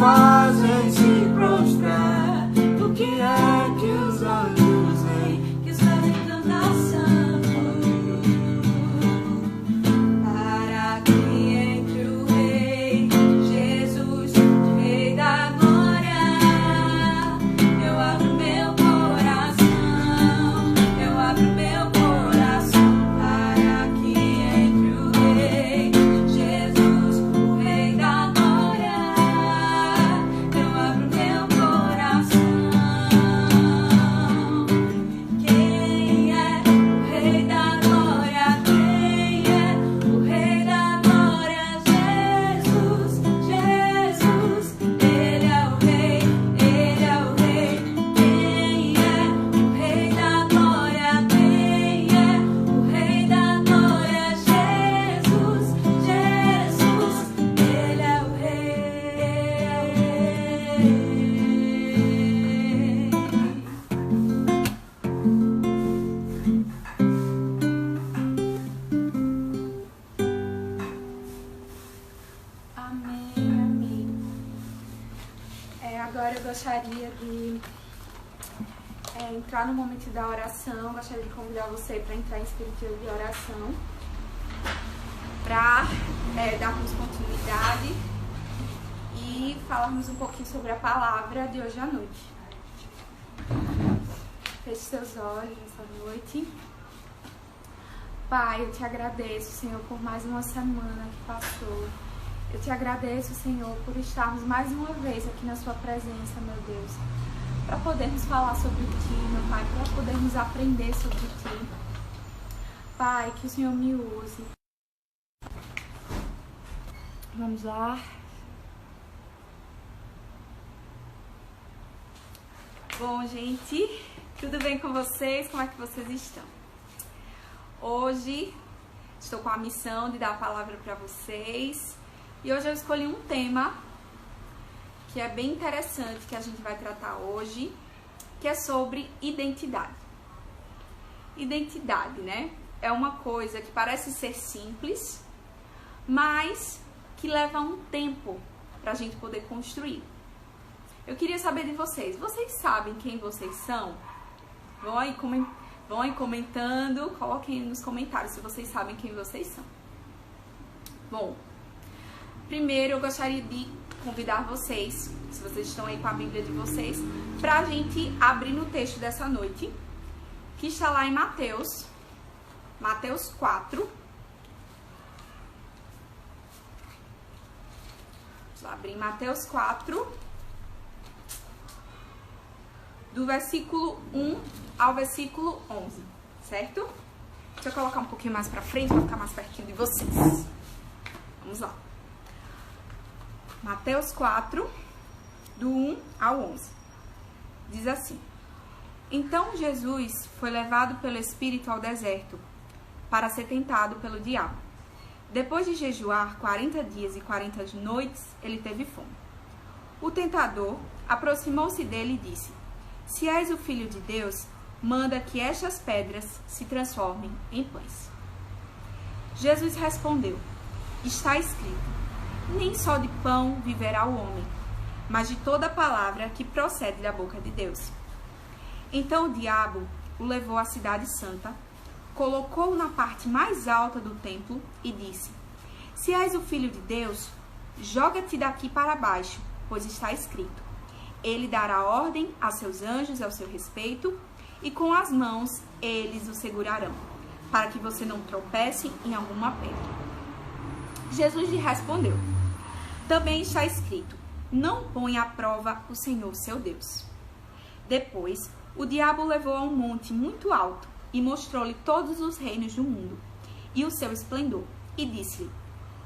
fazem se prostrar. O que é que os anjos veem, que os fazem cantar santo? Para que entre o Rei Jesus, o Rei da glória, eu abro meu coração, eu abro meu coração. Para que entre o Rei Jesus, o Rei da glória, eu abro meu coração. Quem é o Rei da glória? Quem é o Rei da glória? Jesus, Jesus, Ele é o Rei, Ele é o Rei. Quem é o Rei da glória? Quem é o Rei da glória? Jesus, Jesus, Ele é o Rei. Amém, amém. Agora eu gostaria de entrar no momento da oração. Gostaria de convidar você para entrar em espírito de oração, para darmos continuidade e falarmos um pouquinho sobre a palavra de hoje à noite. Feche seus olhos nessa noite. Pai, eu te agradeço, Senhor, por mais uma semana que passou. Eu te agradeço, Senhor, por estarmos mais uma vez aqui na sua presença, meu Deus, para podermos falar sobre ti, meu Pai, para podermos aprender sobre ti. Pai, que o Senhor me use. Vamos lá. Bom, gente, tudo bem com vocês? Como é que vocês estão? Hoje estou com a missão de dar a palavra para vocês. E hoje eu escolhi um tema que é bem interessante, que a gente vai tratar hoje, que é sobre identidade. Identidade, né? É uma coisa que parece ser simples, mas que leva um tempo para a gente poder construir. Eu queria saber de vocês. Vocês sabem quem vocês são? Vão aí comentando, coloquem nos comentários se vocês sabem quem vocês são. Bom, primeiro eu gostaria de convidar vocês, se vocês estão aí com a Bíblia de vocês, para a gente abrir no texto dessa noite, que está lá em Mateus 4. Vamos abrir Mateus 4, do versículo 1 ao versículo 11, certo? Deixa eu colocar um pouquinho mais pra frente, para ficar mais pertinho de vocês. Vamos lá. Mateus 4, do 1 ao 11. Diz assim: Então Jesus foi levado pelo Espírito ao deserto, para ser tentado pelo diabo. Depois de jejuar 40 dias e 40 noites, ele teve fome. O tentador aproximou-se dele e disse: Se és o Filho de Deus, manda que estas pedras se transformem em pães. Jesus respondeu: Está escrito: Nem só de pão viverá o homem, mas de toda palavra que procede da boca de Deus. Então o diabo o levou à cidade santa, colocou-o na parte mais alta do templo e disse: Se és o Filho de Deus, joga-te daqui para baixo, pois está escrito: Ele dará ordem a seus anjos ao seu respeito, e com as mãos eles o segurarão, para que você não tropece em alguma pedra. Jesus lhe respondeu: Também está escrito: Não ponha à prova o Senhor seu Deus. Depois, o diabo o levou a um monte muito alto e mostrou-lhe todos os reinos do mundo e o seu esplendor, e disse-lhe: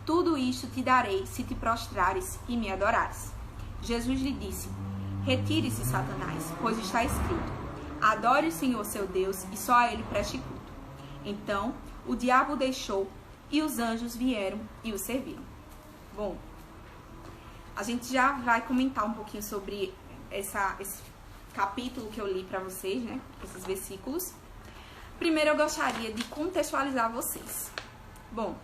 Tudo isto te darei se te prostrares e me adorares. Jesus lhe disse: Retire-se, Satanás, pois está escrito: Adore o Senhor seu Deus e só a ele preste culto. Então o diabo o deixou e os anjos vieram e o serviram. Bom, a gente já vai comentar um pouquinho sobre esse capítulo que eu li para vocês, né? Esses versículos. Primeiro eu gostaria de contextualizar vocês. Bom,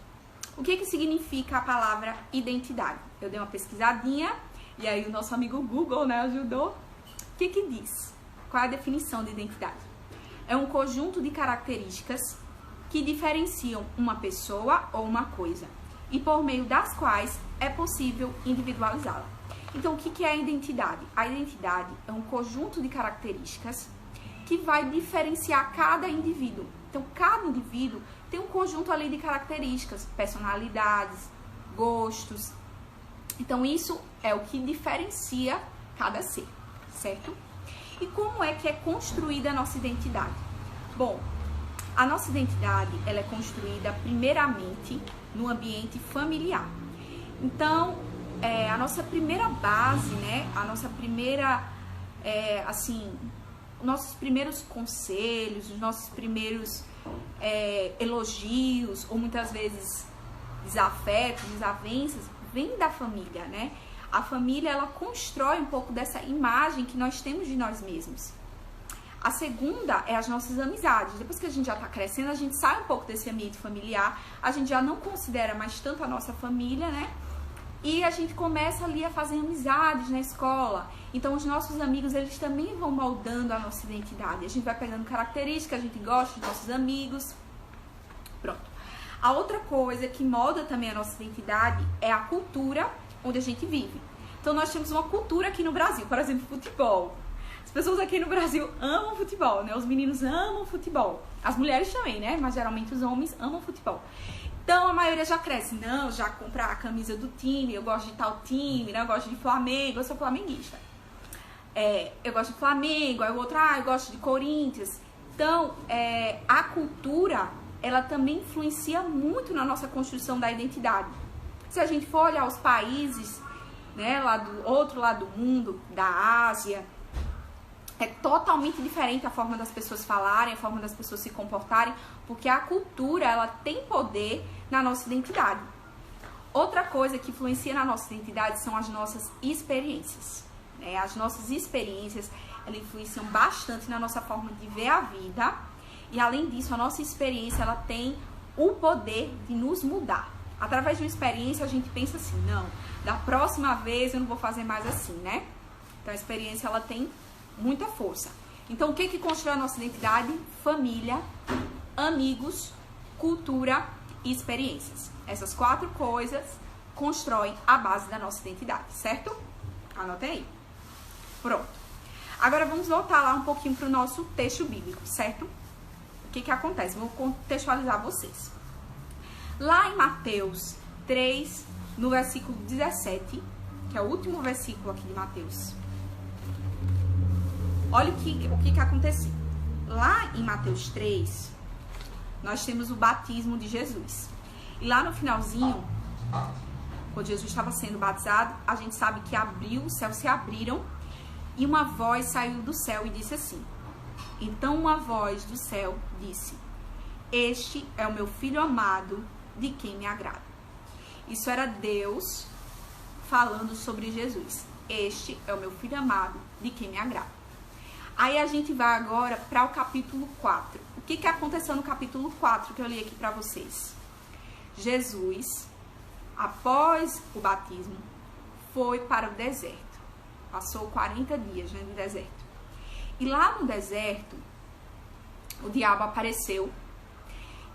o que significa a palavra identidade? Eu dei uma pesquisadinha E aí o nosso amigo Google, né, ajudou. O que que diz? Qual é a definição de identidade? É um conjunto de características que diferenciam uma pessoa ou uma coisa e por meio das quais é possível individualizá-la. Então, o que é a identidade? A identidade é um conjunto de características que vai diferenciar cada indivíduo. Então, cada indivíduo tem um conjunto ali de características, personalidades, gostos. Então, isso é o que diferencia cada ser, certo? E como é que é construída a nossa identidade? Bom, a nossa identidade, ela é construída primeiramente no ambiente familiar. Então, a nossa primeira base, né? A nossa primeira, os nossos primeiros conselhos, os nossos primeiros elogios, ou muitas vezes desafetos, desavenças, vem da família, né? A família, ela constrói um pouco dessa imagem que nós temos de nós mesmos. A segunda é as nossas amizades. Depois que a gente já está crescendo, a gente sai um pouco desse ambiente familiar, a gente já não considera mais tanto a nossa família, né? E a gente começa ali a fazer amizades na escola. Então, os nossos amigos, eles também vão moldando a nossa identidade. A gente vai pegando características, a gente gosta dos nossos amigos. Pronto. A outra coisa que molda também a nossa identidade é a cultura onde a gente vive. Então, nós temos uma cultura aqui no Brasil, por exemplo, futebol. As pessoas aqui no Brasil amam futebol, né? Os meninos amam futebol. As mulheres também, né? Mas geralmente os homens amam futebol. Então, a maioria já cresce. Não, já comprar a camisa do time, eu gosto de tal time, né? Eu gosto de Flamengo, eu sou flamenguista. Eu gosto de Flamengo, aí o outro, eu gosto de Corinthians. Então, a cultura, ela também influencia muito na nossa construção da identidade. Se a gente for olhar os países, né, lá do outro lado do mundo, da Ásia, é totalmente diferente a forma das pessoas falarem, a forma das pessoas se comportarem, porque a cultura, ela tem poder na nossa identidade. Outra coisa que influencia na nossa identidade são as nossas experiências, né? As nossas experiências, elas influenciam bastante na nossa forma de ver a vida, e além disso, a nossa experiência, ela tem o poder de nos mudar. Através de uma experiência, a gente pensa assim, não, da próxima vez eu não vou fazer mais assim, né? Então, a experiência, ela tem muita força. Então, o que constrói a nossa identidade? Família, amigos, cultura e experiências. Essas 4 coisas constroem a base da nossa identidade, certo? Anota aí. Pronto. Agora, vamos voltar lá um pouquinho para o nosso texto bíblico, certo? O que acontece? Vou contextualizar vocês. Lá em Mateus 3, no versículo 17, que é o último versículo aqui de Mateus. Olha o que aconteceu. Lá em Mateus 3, nós temos o batismo de Jesus. E lá no finalzinho, quando Jesus estava sendo batizado, a gente sabe que os céus se abriram e uma voz saiu do céu e disse assim. Então uma voz do céu disse: Este é o meu filho amado, de quem me agrada. Isso era Deus falando sobre Jesus. Este é o meu filho amado, de quem me agrada. Aí a gente vai agora para o capítulo 4. O que aconteceu no capítulo 4 que eu li aqui para vocês? Jesus, após o batismo, foi para o deserto. Passou 40 dias, né, no deserto. E lá no deserto, o diabo apareceu.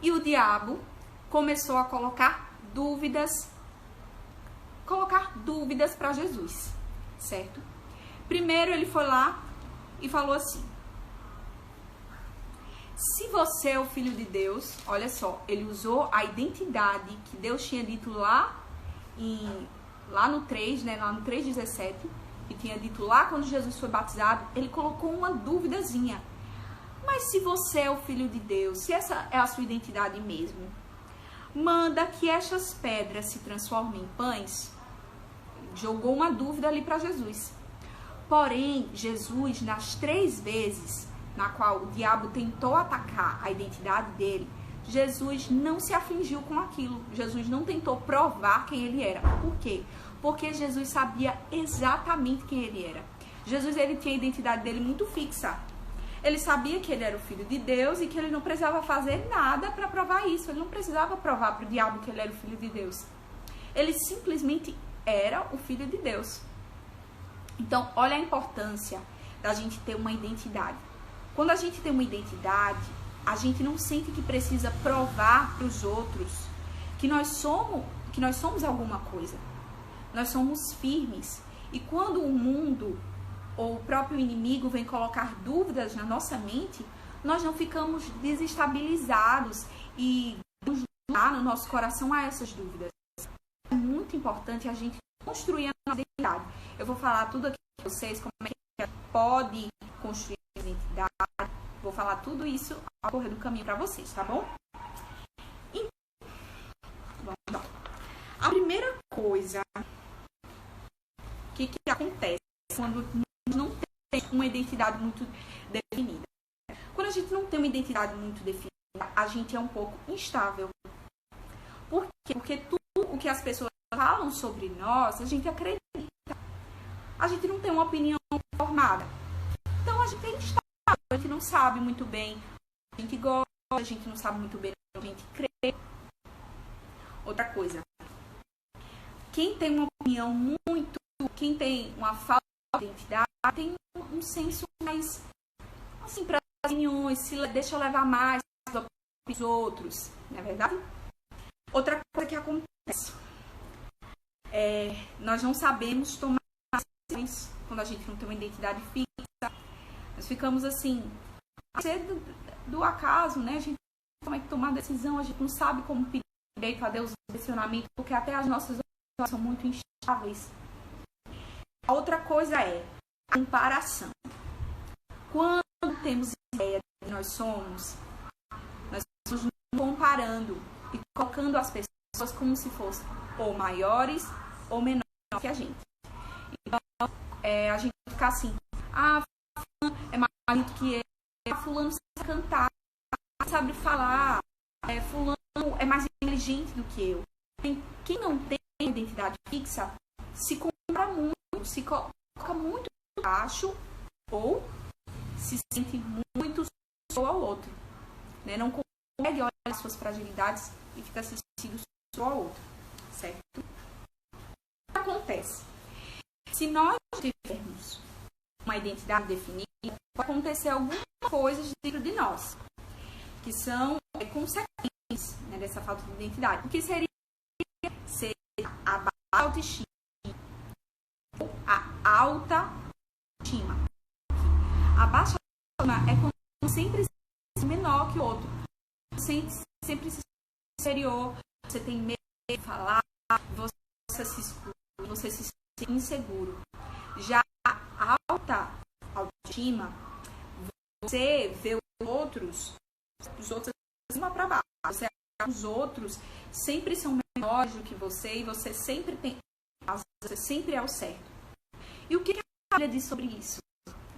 E o diabo começou a colocar dúvidas para Jesus, certo? Primeiro ele foi lá e falou assim: se você é o filho de Deus, olha só, ele usou a identidade que Deus tinha dito lá no 3, né, lá no 3,17, que tinha dito lá quando Jesus foi batizado. Ele colocou uma duvidazinha. Mas se você é o filho de Deus, se essa é a sua identidade mesmo, manda que estas pedras se transformem em pães. Jogou uma dúvida ali para Jesus. Porém, Jesus, nas 3 vezes na qual o diabo tentou atacar a identidade dele, Jesus não se afligiu com aquilo. Jesus não tentou provar quem ele era. Por quê? Porque Jesus sabia exatamente quem ele era. Jesus, ele tinha a identidade dele muito fixa. Ele sabia que ele era o filho de Deus e que ele não precisava fazer nada para provar isso. Ele não precisava provar para o diabo que ele era o filho de Deus. Ele simplesmente era o filho de Deus. Então, olha a importância da gente ter uma identidade. Quando a gente tem uma identidade, a gente não sente que precisa provar para os outros que nós somos alguma coisa. Nós somos firmes. E quando o mundo ou o próprio inimigo vem colocar dúvidas na nossa mente, nós não ficamos desestabilizados e vamos lá no nosso coração a essas dúvidas. É muito importante a gente construir a nossa identidade. Eu vou falar tudo aqui para vocês, como é que pode construir a identidade. Vou falar tudo isso ao correr do caminho para vocês, tá bom? Então, vamos lá. A primeira coisa que acontece quando não tem uma identidade muito definida. Quando a gente não tem uma identidade muito definida, a gente é um pouco instável. Por quê? Porque tudo o que as pessoas falam sobre nós, a gente acredita. A gente não tem uma opinião formada. Então a gente é instável, a gente não sabe muito bem o que a gente gosta, a gente não sabe muito bem o que a gente crê. Outra coisa, quem tem uma opinião quem tem uma falta de identidade, tem um senso mais, assim, para as opiniões, se deixa levar mais dos outros, não é verdade? Outra coisa que acontece, nós não sabemos tomar decisões quando a gente não tem uma identidade fixa. Nós ficamos assim, do acaso, né? A gente não sabe como tomar decisão, a gente não sabe como pedir direito a Deus o direcionamento, porque até as nossas decisões são muito instáveis. A outra coisa é a comparação. Quando temos ideia de que nós somos, nós estamos nos comparando e colocando as pessoas como se fossem ou maiores ou menores que a gente. Então, a gente fica assim, fulano é mais bonito que eu, fulano sabe cantar, sabe falar, fulano é mais inteligente do que eu. Quem não tem identidade fixa se compara muito, se coloca muito baixo ou se sente muito superior ao outro, né? Não consegue olhar as suas fragilidades e fica se sentindo superior ao outro, certo? O que acontece? Se nós tivermos uma identidade definida, pode acontecer algumas coisas dentro de nós, que são consequências, né, dessa falta de identidade. O que seria a baixa autoestima, ou a alta estima. A baixa autoestima é quando você sempre se sente menor que o outro, sempre se sente inferior, você tem medo de falar, você se exclui, você se sente inseguro. Já a alta autoestima, você vê os outros acima para baixo. Você acha que os outros sempre são menores do que você e você sempre tem, você sempre é o certo. E o que a Bíblia diz sobre isso?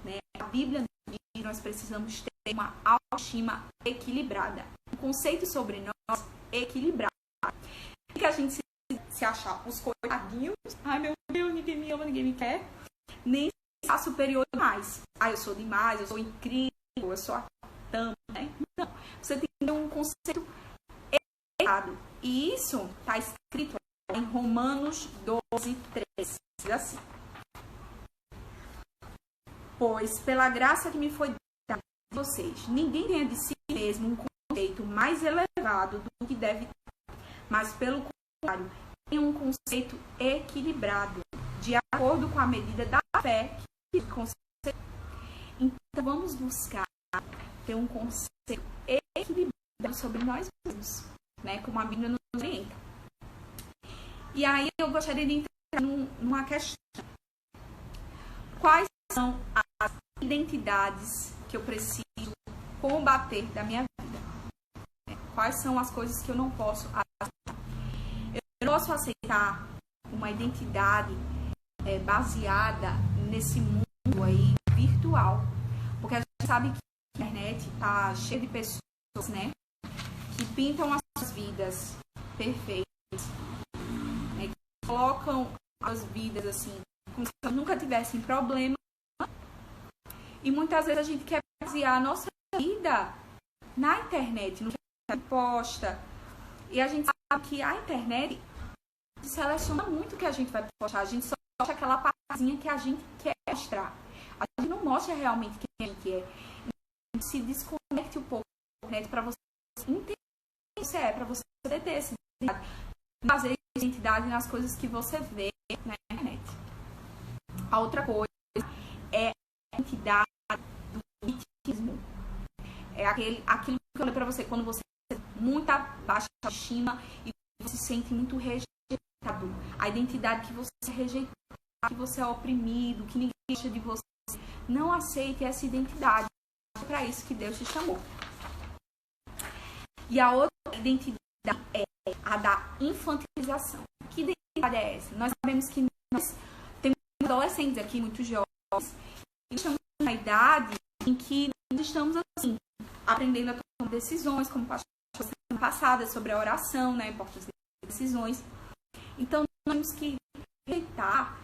Né? A Bíblia diz que nós precisamos ter uma autoestima equilibrada. Um conceito sobre nós equilibrado. E que a gente se achar os coitadinhos, ai meu Deus, ninguém me ama, ninguém me quer, nem se achar superior demais. Eu sou demais, eu sou incrível, eu sou a tampa, né? Não, você tem que ter um conceito errado. E isso está escrito em Romanos 12:3. Diz assim: pois pela graça que me foi dada a vocês, ninguém tenha de si mesmo um conceito mais elevado do que deve ter, mas pelo contrário, tenha um conceito equilibrado, de acordo com a medida da fé que concede. Então vamos buscar ter um conceito equilibrado sobre nós mesmos, né, como a Bíblia nos orienta. E aí eu gostaria de entrar numa questão. Quais são as identidades que eu preciso combater da minha vida? Quais são as coisas que eu não posso aceitar? Eu não posso aceitar uma identidade baseada nesse mundo aí virtual. Porque a gente sabe que a internet está cheia de pessoas, né, que pintam as suas vidas perfeitas, né, que colocam as vidas assim, como se elas nunca tivessem problema. E muitas vezes a gente quer basear a nossa vida na internet, no que a gente posta. E a gente sabe que a internet seleciona muito o que a gente vai postar. A gente só posta aquela parte casinha que a gente quer mostrar. A gente não mostra realmente quem a gente é. Então, se desconecte um pouco da internet para você entender quem você é, para você poder ter essa identidade. Fazer identidade nas coisas que você vê na internet. A outra coisa é a identidade do vitimismo. É aquilo que eu falei pra você, quando você tem muita baixa autoestima e você se sente muito rejeitado. A identidade que você é rejeitado, que você é oprimido, que ninguém gosta de você. Não aceite essa identidade. É para isso que Deus te chamou. E a outra identidade é a da infantilização. Que identidade é essa? Nós sabemos que nós temos adolescentes aqui, muitos jovens, e estamos na idade em que nós estamos assim, aprendendo a tomar decisões, como a semana passada, sobre a oração, né, a importância das decisões. Então, nós temos que rejeitar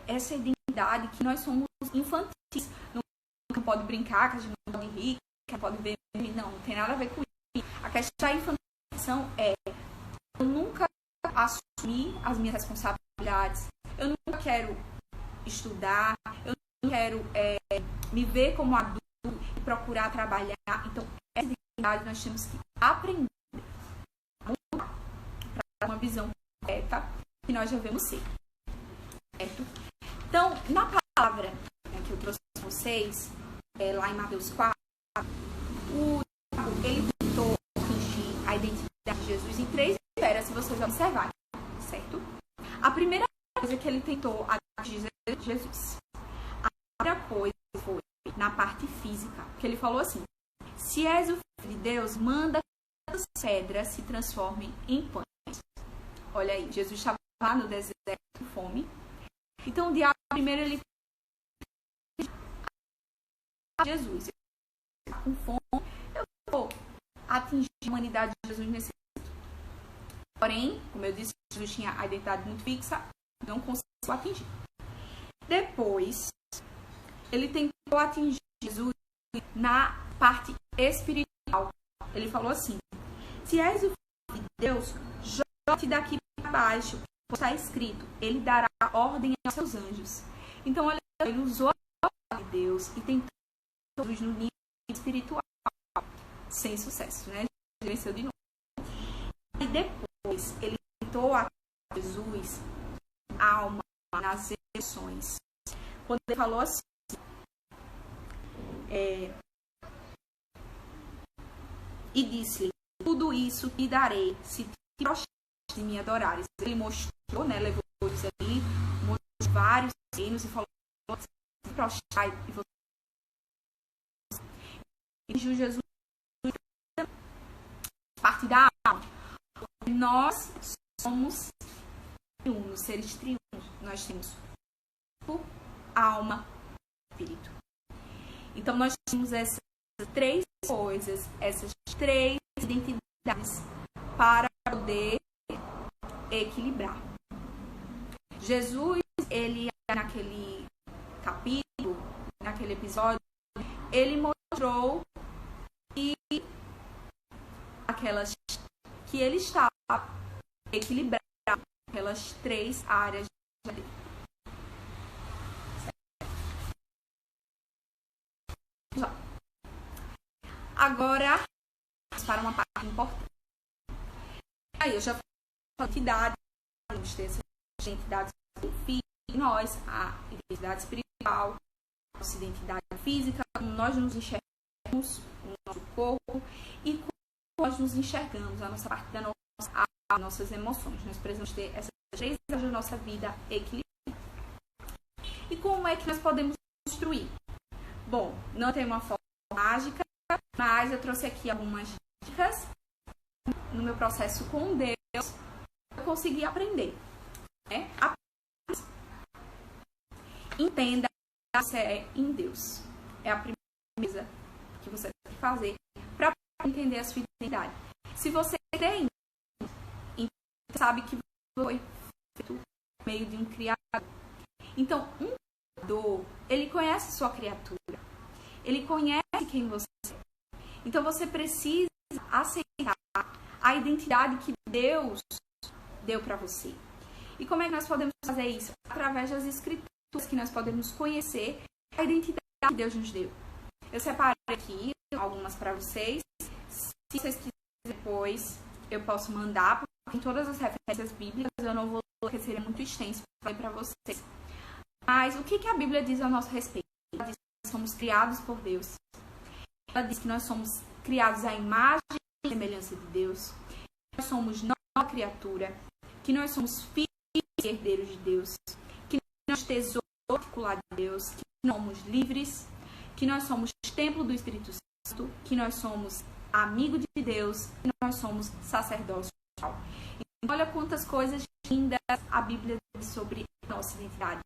essa identidade que nós somos infantis. Não pode brincar, que a gente não pode rir, que não pode ver. Não tem nada a ver com isso. A questão da infantilização é: eu nunca assumi as minhas responsabilidades, eu nunca quero estudar, eu não quero me ver como adulto e procurar trabalhar. Então, essa identidade nós temos que aprender a mudar para uma visão correta que nós devemos ser. Certo? Então, na palavra que eu trouxe para vocês, lá em Mateus 4, o diabo, ele tentou atingir a identidade de Jesus em 3 esferas, se vocês observarem, certo? A primeira coisa que ele tentou atingir Jesus. A primeira coisa foi na parte física, que ele falou assim: se és o Filho de Deus, manda que as pedras se transformem em pães. Olha aí, Jesus estava lá no deserto com fome. Então o diabo primeiro ele Jesus está com fome, eu vou atingir a humanidade de Jesus nesse momento. Porém, como eu disse, Jesus tinha a identidade muito fixa, não conseguiu atingir. Depois, ele tentou atingir Jesus na parte espiritual. Ele falou assim: se és o Filho de Deus, joga-te daqui para baixo, pois está escrito, ele dará ordem aos seus anjos. Então, olha, ele usou a palavra de Deus e tentou Jesus no nível espiritual, sem sucesso, né? Ele venceu de novo. E depois, ele tentou atingir Jesus a alma, nas emoções. Quando ele falou assim, e disse-lhe: tudo isso te darei se te prostrares e me adorares. Ele mostrou, né, levou todos ali, mostrou vários reinos e falou: se prostrai e você. E Jesus parte da alma. Nós somos triunos, seres triunos. Nós temos corpo, alma e espírito. Então nós temos essas 3 coisas, essas 3 identidades para poder equilibrar. Jesus, ele naquele capítulo, naquele episódio, ele mostrou que aquelas que ele estava equilibrado, aquelas 3 áreas dele. Agora, para uma parte importante. Aí eu já falei de identidade, temos essas identidades nós, a identidade espiritual, a nossa identidade física, como nós nos enxergamos, o nosso corpo, e como nós nos enxergamos, a nossa parte da nossa, as nossas emoções. Nós precisamos ter essas 3 áreas da nossa vida equilibradas. E como é que nós podemos construir? Bom, não tem uma forma mágica, mas eu trouxe aqui algumas dicas. No meu processo com Deus, eu consegui aprender. Né? Entenda que você é em Deus. É a primeira coisa que você tem que fazer para entender a sua identidade. Se você crê em Deus, então você sabe que foi feito por meio de um Criador. Então, um Criador, ele conhece sua criatura. Ele conhece quem você é. Então, você precisa aceitar a identidade que Deus deu para você. E como é que nós podemos fazer isso? Através das escrituras, que nós podemos conhecer a identidade que Deus nos deu. Eu separei aqui algumas para vocês. Se vocês quiserem depois, eu posso mandar, porque em todas as referências bíblicas eu não vou, porque seria muito extenso para vocês. Mas o que a Bíblia diz a nosso respeito? Ela diz que nós somos criados por Deus. Ela diz que nós somos criados à imagem e semelhança de Deus. Que nós somos nova criatura. Que nós somos filhos e herdeiros de Deus. Que nós somos tesouro particular de Deus. Que nós somos livres. Que nós somos templo do Espírito Santo. Que nós somos amigo de Deus. Que nós somos sacerdócio. Então, olha quantas coisas lindas a Bíblia diz sobre a nossa identidade.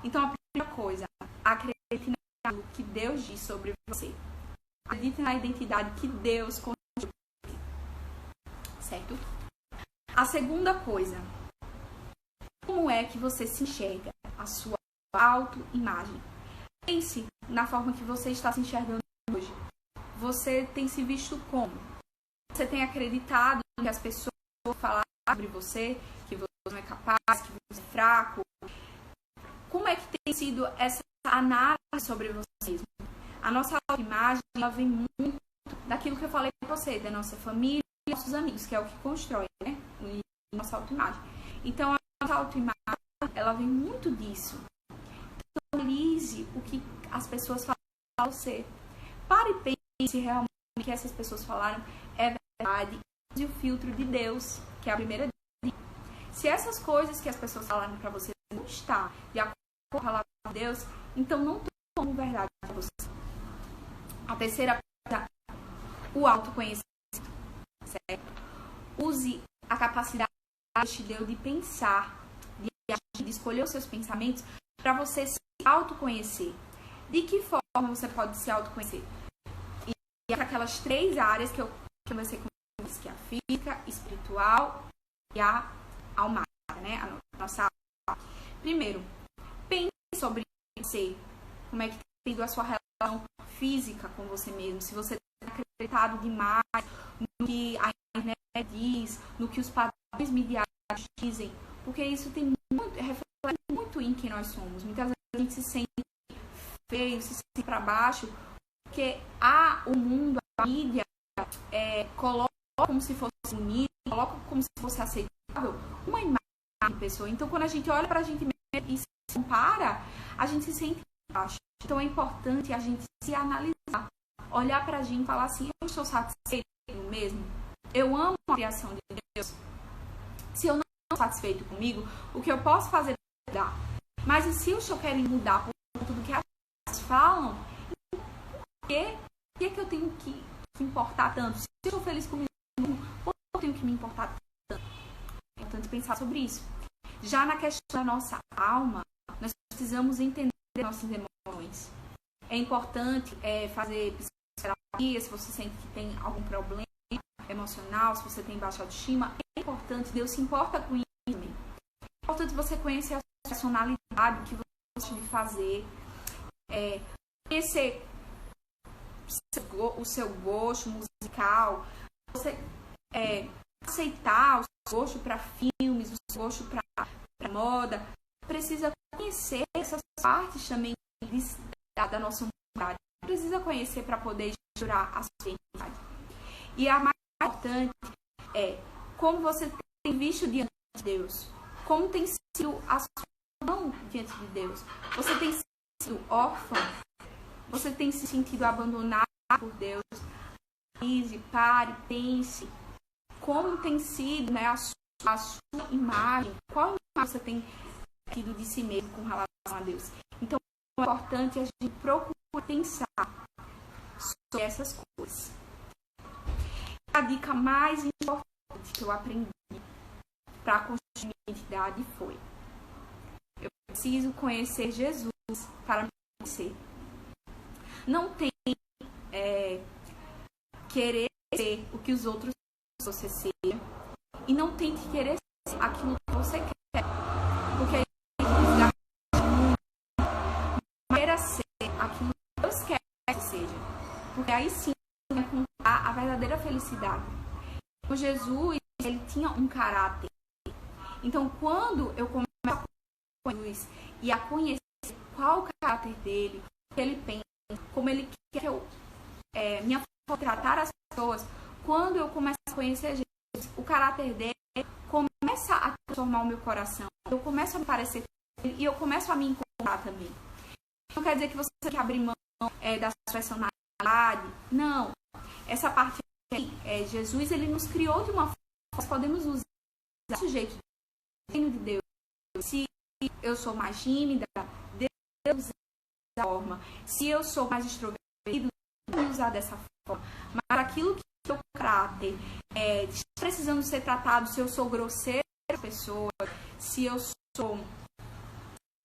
Então, a primeira coisa, acredite naquilo que Deus diz sobre você. Acredite na identidade que Deus construiu. Certo? A segunda coisa, como é que você se enxerga? A sua autoimagem. Pense na forma que você está se enxergando hoje. Você tem se visto como? Você tem acreditado que as pessoas falar sobre você, que você não é capaz, que você é fraco? Como é que tem sido essa análise sobre você mesmo? A nossa autoimagem, ela vem muito daquilo que eu falei para você, da nossa família e nossos amigos, que é o que constrói, né? A nossa autoimagem. Então, a nossa autoimagem, ela vem muito disso. Então, analise o que as pessoas falam para você. Pare e pense se realmente o que essas pessoas falaram é verdade. Use o filtro de Deus, que é a primeira dica. Se essas coisas que as pessoas falaram para você não está de acordo com a palavra de Deus, então não tome verdade para você. A terceira coisa, o autoconhecimento, certo? Use a capacidade que Deus te deu de pensar, de agir, de escolher os seus pensamentos para você se autoconhecer. De que forma você pode se autoconhecer? E para aquelas 3 áreas que eu conversei com vocês, que é a física, espiritual e a almática, né? A nossa alma. Primeiro, pense sobre você, como é que tem sido a sua relação física com você mesmo, se você tem acreditado demais no que a internet diz, no que os padrões midiáticos dizem, porque isso tem muito, reflete muito em quem nós somos. Muitas vezes a gente se sente feio, se sente para baixo, porque o mundo, a mídia, coloca como se fosse bonito, coloca como se fosse aceitável uma imagem de pessoa. Então, quando a gente olha para a gente mesmo e se compara, a gente se sente baixo. Então, é importante a gente se analisar, olhar para a gente e falar assim: eu estou satisfeito comigo mesmo? Eu amo a criação de Deus? Se eu não estou satisfeito comigo, o que eu posso fazer é mudar? Mas e se eu estou querendo mudar por tudo que as pessoas falam, por que eu tenho que importar tanto? Se eu estou feliz comigo, por que eu tenho que me importar tanto? É importante pensar sobre isso. Já na questão da nossa alma, nós precisamos entender nossas emoções. É importante fazer psicoterapia se você sente que tem algum problema emocional, se você tem baixa autoestima. É importante, Deus se importa com isso também. É importante você conhecer a sua personalidade, o que você gosta de fazer, conhecer o seu gosto musical, você aceitar o seu gosto para filmes, o seu gosto para moda. Precisa conhecer essas partes também da nossa humanidade. Precisa conhecer para poder jurar a sua identidade. E a mais importante é como você tem visto diante de Deus. Como tem sido a sua mão diante de Deus. Você tem sido órfão? Você tem se sentido abandonado por Deus? Pare, pense. Como tem sido, né, a sua imagem? Qual imagem você tem tido de si mesmo com relação a Deus? Então, é importante a gente procurar pensar sobre essas coisas. A dica mais importante que eu aprendi para construir minha identidade foi: eu preciso conhecer Jesus para me conhecer. Não tem querer ser o que os outros você seja, e não tente querer ser aquilo que você quer, porque queira ser aquilo que Deus quer que seja, porque aí sim vai encontrar a verdadeira felicidade. O Jesus, ele tinha um caráter, Então, quando eu começo a conhecer Jesus e a conhecer qual o caráter dele, o que ele pensa, como ele quer que eu minha forma de tratar as pessoas, quando eu começo a conhecer Jesus, o caráter dele começa a transformar o meu coração. Eu começo a me parecer com ele e eu começo a me encontrar também. Não quer dizer que você tem que abrir mão da sua personalidade. Não. Essa parte aí, Jesus, ele nos criou de uma forma que nós podemos usar o jeito do reino de Deus. Se eu sou mais tímida, Deus usa dessa forma. Se eu sou mais extrovertido, Deus usar dessa forma. Mas aquilo que é o caráter está precisando ser tratado, se eu sou grosseiro com as pessoas, se eu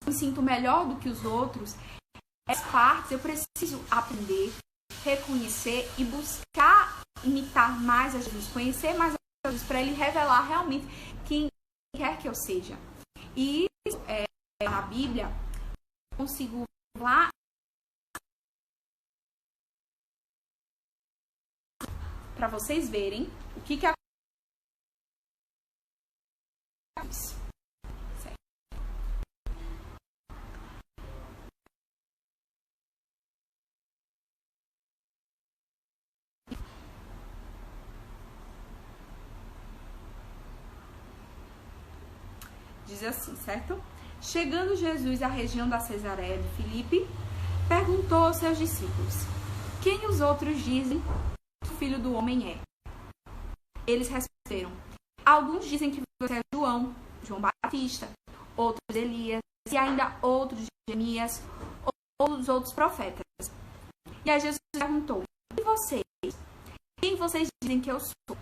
me sinto melhor do que os outros, essas partes eu preciso aprender, reconhecer e buscar imitar mais a Jesus, conhecer mais a Jesus, para ele revelar realmente quem quer que eu seja. E na Bíblia, eu consigo lá para vocês verem o que acontece. Diz assim, certo? Chegando Jesus à região da Cesareia de Filipe, perguntou aos seus discípulos: quem os outros dizem que o Filho do Homem é? Eles responderam: alguns dizem que você é João Batista, outros Elias, e ainda outros Jeremias, ou os outros profetas. E aí Jesus perguntou: e vocês? Quem vocês dizem que eu sou?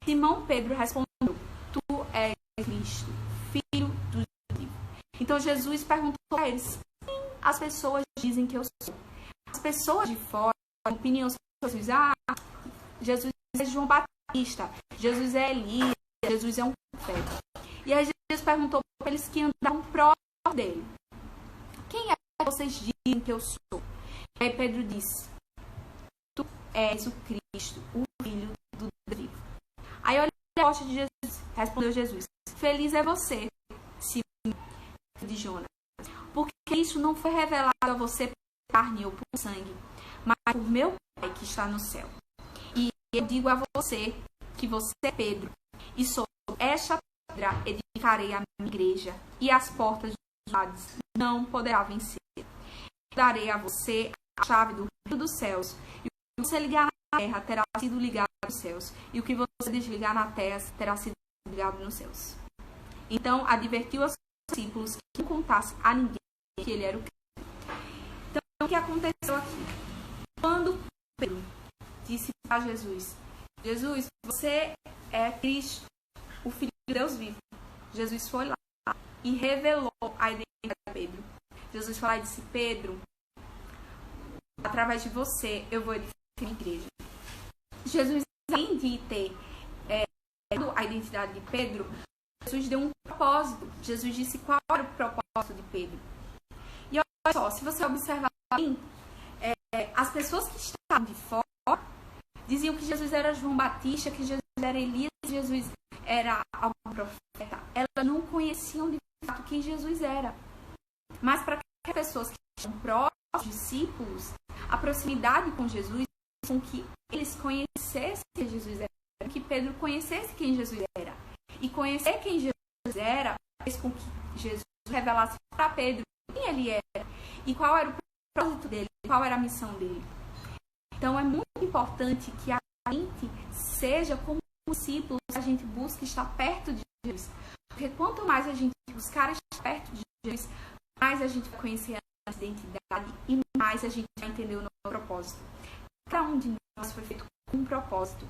Simão Pedro respondeu: tu és Cristo, Filho do Deus vivo. Então Jesus perguntou a eles: quem as pessoas dizem que eu sou? As pessoas de fora, a opinião sobre Jesus, Jesus é João Batista, Jesus é Elias, Jesus é um profeta. E aí Jesus perguntou para eles que andavam próximo dele: quem é que vocês dizem que eu sou? E aí Pedro disse: tu és o Cristo, o Filho do Deus vivo. Aí olha a resposta de Jesus, respondeu Jesus: feliz é você, Simão de Jonas, porque isso não foi revelado a você por carne ou por sangue, mas por meu Pai que está no céu. E eu digo a você que você é Pedro, e sobre esta pedra edificarei a minha igreja, e as portas dos Hades não poderá vencer. Darei a você a chave do reino dos céus, e o que você ligar na terra terá sido ligado nos céus, e o que você desligar na terra terá sido ligado nos céus. Então advertiu aos discípulos que não contasse a ninguém que ele era o Cristo. Então o que aconteceu aqui? Quando Pedro disse para Jesus: Jesus, você é Cristo, o Filho de Deus vivo. Jesus foi lá e revelou a identidade de Pedro. Jesus foi lá e disse: Pedro, através de você eu vou edificar a minha igreja. Jesus, além de ter a identidade de Pedro, Jesus deu um propósito. Jesus disse qual era o propósito de Pedro. E olha só, se você observar bem, as pessoas que estavam de fora diziam que Jesus era João Batista, que Jesus era Elias, que Jesus era algum profeta. Elas não conheciam de fato quem Jesus era. Mas para as pessoas que estavam próximos, os discípulos, a proximidade com Jesus fez com que eles conhecessem quem Jesus era, que Pedro conhecesse quem Jesus era. E conhecer quem Jesus era fez com que Jesus revelasse para Pedro quem ele era e qual era o propósito dele, qual era a missão dele. Então é muito importante que a gente seja como discípulos, a gente busque estar perto de Jesus. Porque quanto mais a gente buscar estar perto de Jesus, mais a gente vai conhecer a nossa identidade e mais a gente vai entender o nosso propósito. Cada um de nós foi feito com um propósito.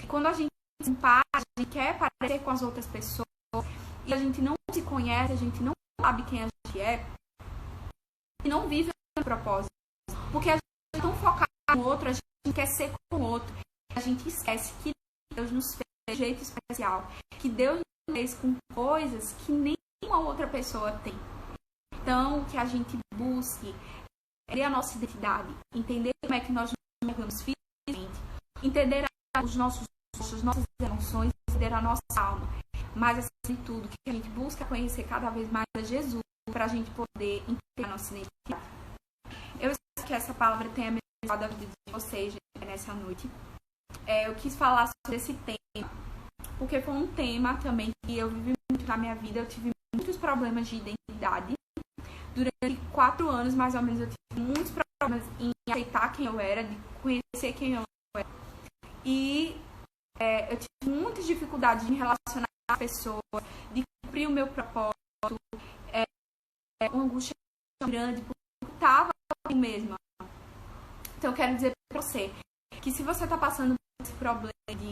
E quando a gente se compara, a gente quer parecer com as outras pessoas e a gente não se conhece, a gente não sabe quem a gente é e não vive o propósito. Porque a gente é tão focado no outro, a gente quer ser como o outro. A gente esquece que Deus nos fez de um jeito especial, que Deus nos fez com coisas que nenhuma outra pessoa tem. Então, que a gente busque ter a nossa identidade, entender como é que nós nos tornamos fisicamente, entender os nossos gostos, nossas emoções, entender a nossa alma. mas acima de tudo, que a gente busca conhecer cada vez mais a Jesus para a gente poder entender a nossa identidade. Eu espero que essa palavra tenha abençoado a vida de vocês nessa noite. Eu quis falar sobre esse tema, porque foi um tema também que eu vivi muito na minha vida. Eu tive muitos problemas de identidade. Durante 4 anos, mais ou menos, eu tive muitos problemas em aceitar quem eu era, de conhecer quem eu era. E eu tive muitas dificuldades em relacionar com as pessoas, de cumprir o meu propósito. Uma angústia grande, porque eu estava comigo mesma. Então, eu quero dizer para você que se você está passando por esse problema de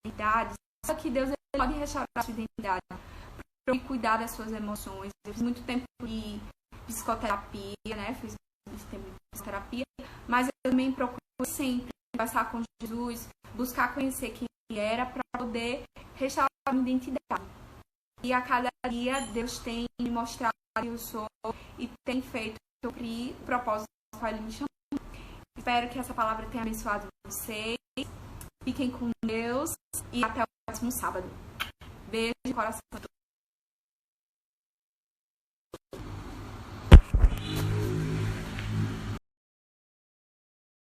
identidade, só que Deus pode restaurar a sua identidade, para cuidar das suas emoções. Eu fiz muito tempo de psicoterapia, né? Fiz muito tempo de psicoterapia, mas eu também procuro sempre conversar com Jesus, buscar conhecer quem ele era, para poder restaurar a minha identidade. E a cada dia Deus tem me mostrado quem eu sou e tem feito cumprir o propósito ao qual ele me chamou. Espero que essa palavra tenha abençoado vocês. Fiquem com Deus e até o próximo sábado. Beijo de coração.